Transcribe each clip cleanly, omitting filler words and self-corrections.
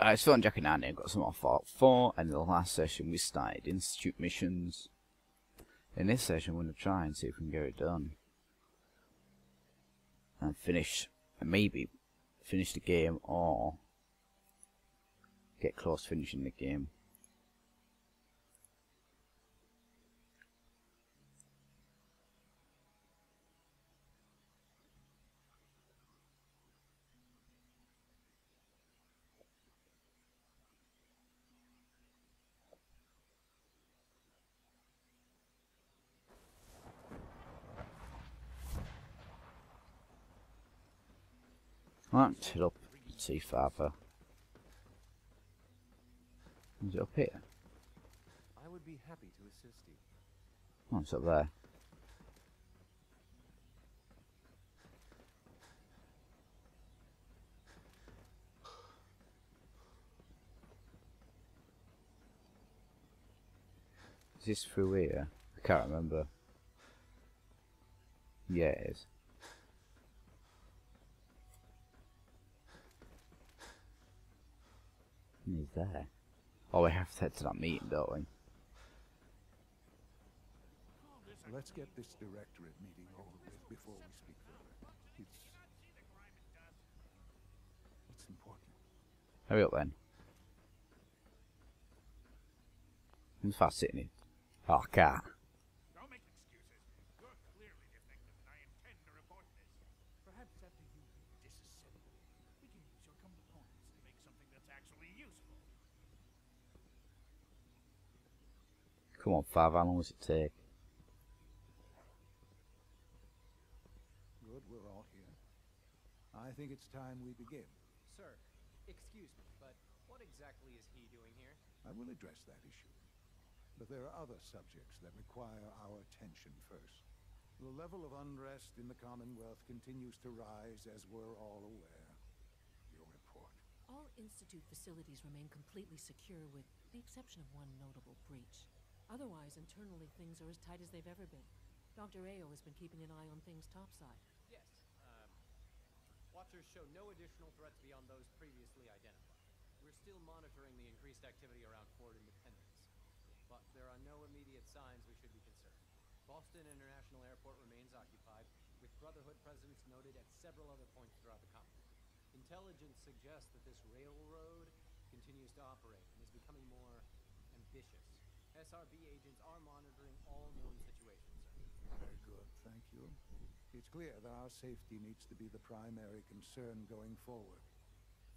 It's fun checking out and got some more Fallout 4, and in the last session we started Institute missions. In this session we're going to try and see if we can get it done. And finish, and maybe finish the game or get close to finishing the game. Let's head up and see farther. Is it up here? I would be happy to assist you. Oh, it's up there. Is this through here? I can't remember. Yeah, it is. He's there. Oh, we have to head to that meeting, don't we? Let's get this directorate meeting over with before we speak further. It's important. Hurry up then. I'm fast sitting here. Oh, I can't. Don't make excuses. You're clearly defective, and I intend to report this. Perhaps after you disassemble, we can use your components to make something that's actually useful. Come on, Fav, how long does it take? Good, we're all here. I think it's time we begin. Sir, excuse me, but what exactly is he doing here? I will address that issue. But there are other subjects that require our attention first. The level of unrest in the Commonwealth continues to rise, as we're all aware. Your report. All Institute facilities remain completely secure with the exception of one notable breach. Otherwise, internally, things are as tight as they've ever been. Dr. Ayo has been keeping an eye on things topside. Yes, Watchers show no additional threats beyond those previously identified. We're still monitoring the increased activity around Fort Independence, but there are no immediate signs we should be concerned. Boston International Airport remains occupied, with Brotherhood presence noted at several other points throughout the Commonwealth. Intelligence suggests that this railroad continues to operate and is becoming more ambitious. SRB agents are monitoring all known situations, sir. Very good, thank you. It's clear that our safety needs to be the primary concern going forward.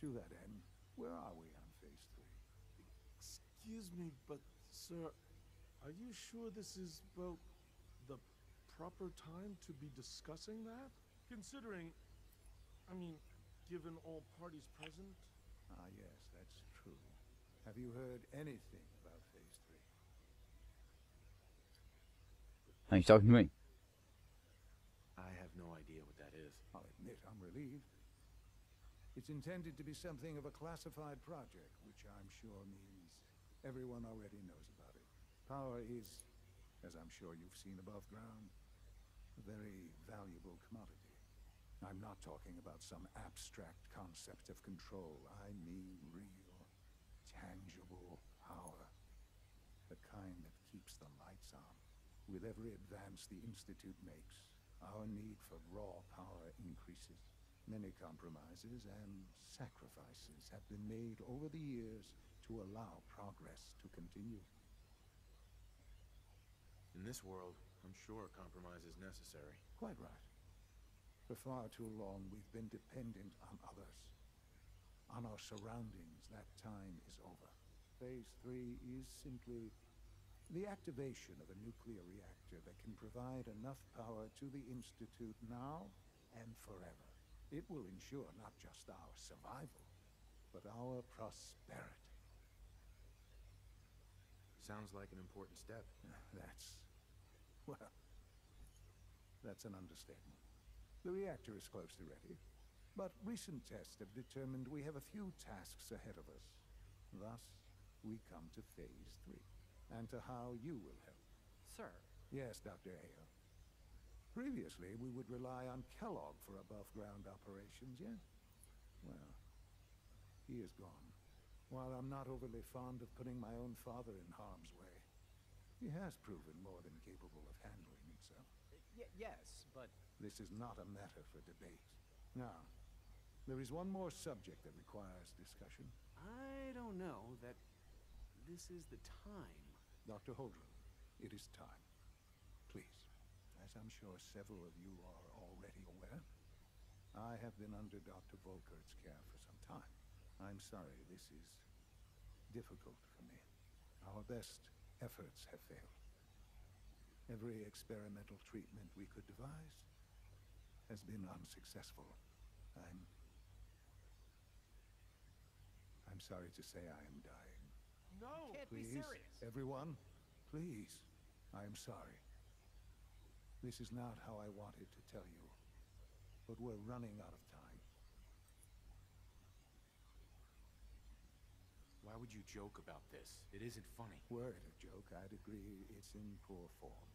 To that end, where are we on Phase 3? Excuse me, but, sir, are you sure this is, well, the proper time to be discussing that? Considering, I mean, given all parties present? Ah, yes, that's true. Have you heard anything about Phase 3? Are you talking to me? I have no idea what that is. I'll admit I'm relieved. It's intended to be something of a classified project, which I'm sure means everyone already knows about it. Power is, as I'm sure you've seen above ground, a very valuable commodity. I'm not talking about some abstract concept of control. I mean real, tangible power. The kind that keeps the lights on. With every advance the Institute makes, our need for raw power increases. Many compromises and sacrifices have been made over the years to allow progress to continue. In this world, I'm sure compromise is necessary. Quite right. For far too long, we've been dependent on others, on our surroundings. That time is over. Phase 3 is simply the activation of a nuclear reactor that can provide enough power to the Institute now and forever. It will ensure not just our survival, but our prosperity. Sounds like an important step. That's an understatement. The reactor is close to ready, but recent tests have determined we have a few tasks ahead of us. Thus, we come to Phase 3, and to how you will help. Sir. Yes, Dr. Ayo. Previously, we would rely on Kellogg for above-ground operations, yes? Well, he is gone. While I'm not overly fond of putting my own father in harm's way, he has proven more than capable of handling himself. Yes, but... This is not a matter for debate. Now, there is one more subject that requires discussion. I don't know that this is the time. Dr. Holdren, it is time. Please, as I'm sure several of you are already aware, I have been under Dr. Volkert's care for some time. I'm sorry, this is difficult for me. Our best efforts have failed. Every experimental treatment we could devise has been unsuccessful. I'm sorry to say I am dying. No! Can't Please, be serious. everyone, please. I am sorry. This is not how I wanted to tell you, but we're running out of time. Why would you joke about this? It isn't funny. Were it a joke, I'd agree it's in poor form.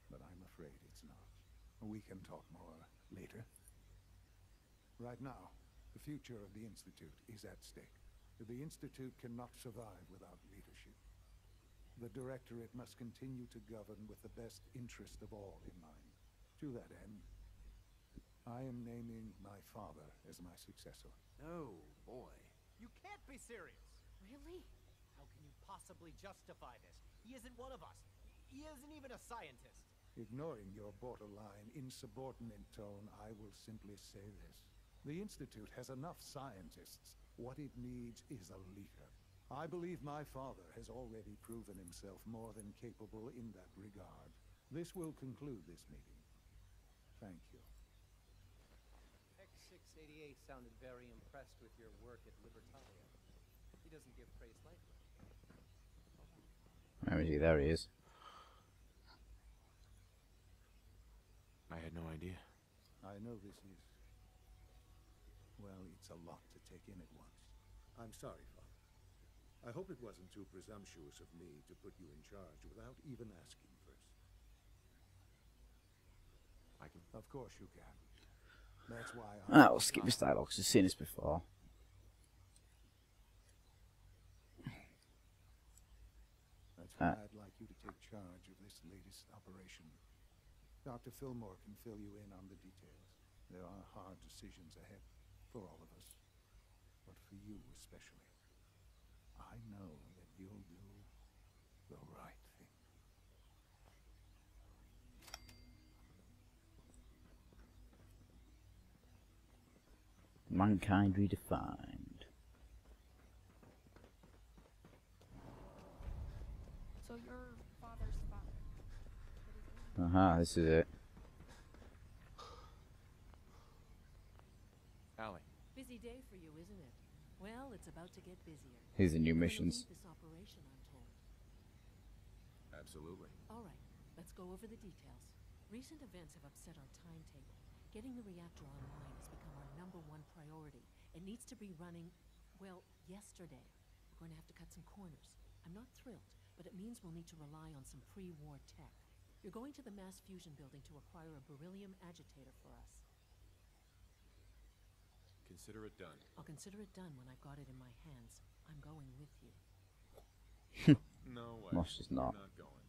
But I'm afraid it's not. We can talk more later. Right now, the future of the Institute is at stake. The Institute cannot survive without leadership. The Directorate must continue to govern with the best interest of all in mind. To that end, I am naming my father as my successor. Oh, boy. You can't be serious! Really? How can you possibly justify this? He isn't one of us. He isn't even a scientist. Ignoring your borderline, insubordinate tone, I will simply say this. The Institute has enough scientists. What it needs is a leader. I believe my father has already proven himself more than capable in that regard. This will conclude this meeting. Thank you. X688 sounded very impressed with your work at Libertalia. He doesn't give praise lightly. Where is he? There he is. I had no idea. I know this is... well, it's a lot to take in at once. I'm sorry, Father. I hope it wasn't too presumptuous of me to put you in charge without even asking first. I can... Of course you can. That's why We'll skip this dialogue, 'cause I've seen this before. That's why I'd like you to take charge of this latest operation. Dr. Fillmore can fill you in on the details. There are hard decisions ahead for all of us, but for you especially. I know that you'll do the right thing. Mankind redefined. So your father's father. Aha, this is it. Allie. Busy day for you, isn't it? Well, it's about to get busier. Here's the new You're gonna missions. lead this operation, I'm told. Absolutely. All right, let's go over the details. Recent events have upset our timetable. Getting the reactor online has become our #1 priority. It needs to be running, well, yesterday. We're going to have to cut some corners. I'm not thrilled, but it means we'll need to rely on some pre-war tech. You're going to the mass fusion building to acquire a beryllium agitator for us. Consider it done. I'll consider it done when I've got it in my hands. I'm going with you. No way. No, she's not. You're not going.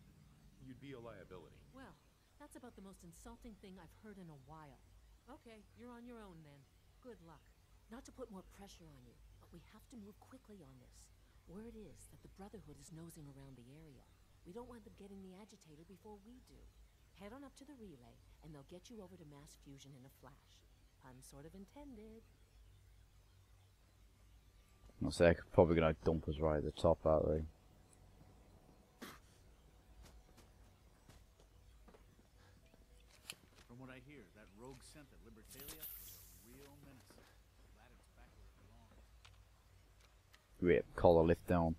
You'd be a liability. Well, that's about the most insulting thing I've heard in a while. Okay, you're on your own then. Good luck. Not to put more pressure on you, but we have to move quickly on this. Word is that the Brotherhood is nosing around the area. We don't want them getting the agitator before we do. Head on up to the relay, and they'll get you over to mass fusion in a flash. Pun sort of intended. I'll say they're probably gonna dump us right at the top, aren't they? From what I hear, that rogue scent at Libertalia is a real menace. Glad it's back where it belongs. Great, collar lift down.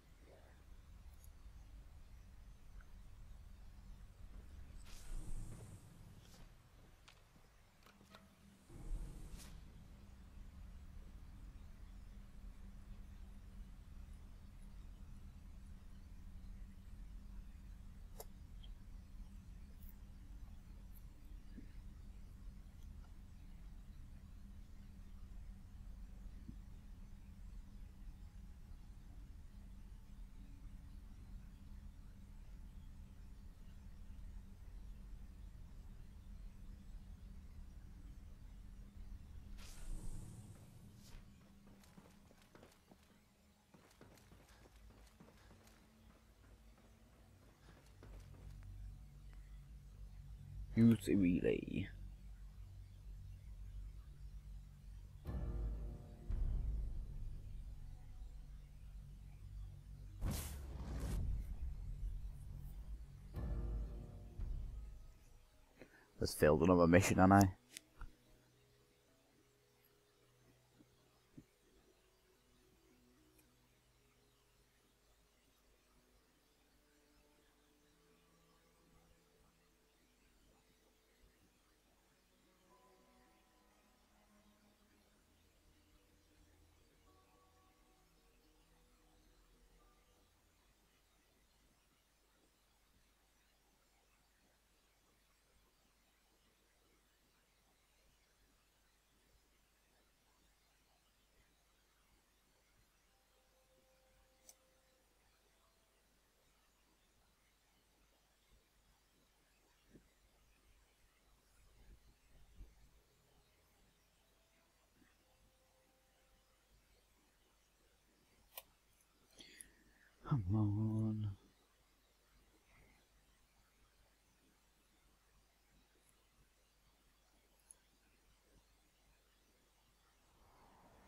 Use a relay. Let's failed another mission, haven't I? Come on.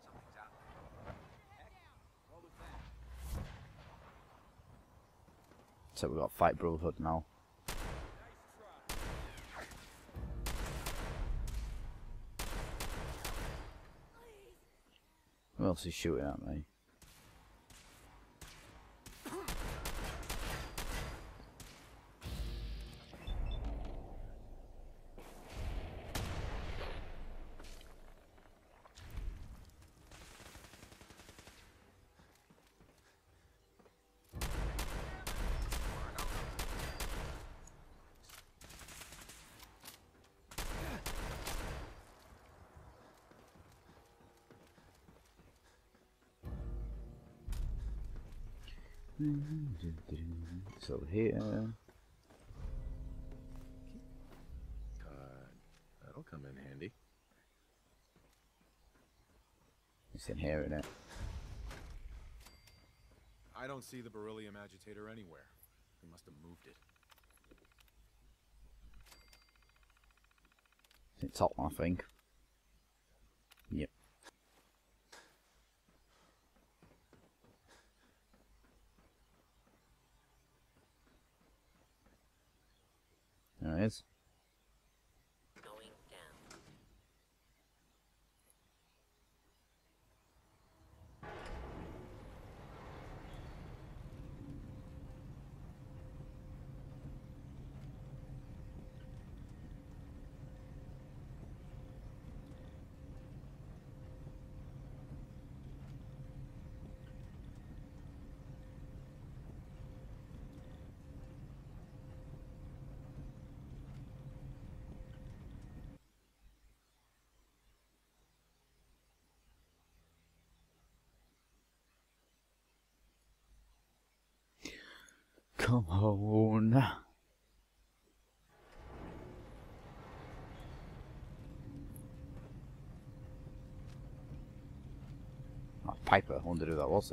Something's out there. Heck, what was that? So we've got Fight Brotherhood now. Who else is shooting at me? So here. That'll come in handy. It's in here, isn't it? I don't see the beryllium agitator anywhere. They must have moved it. It's top one, I think. Yep. There it is. Going down. Come on. Oh, Piper, I wondered who that was.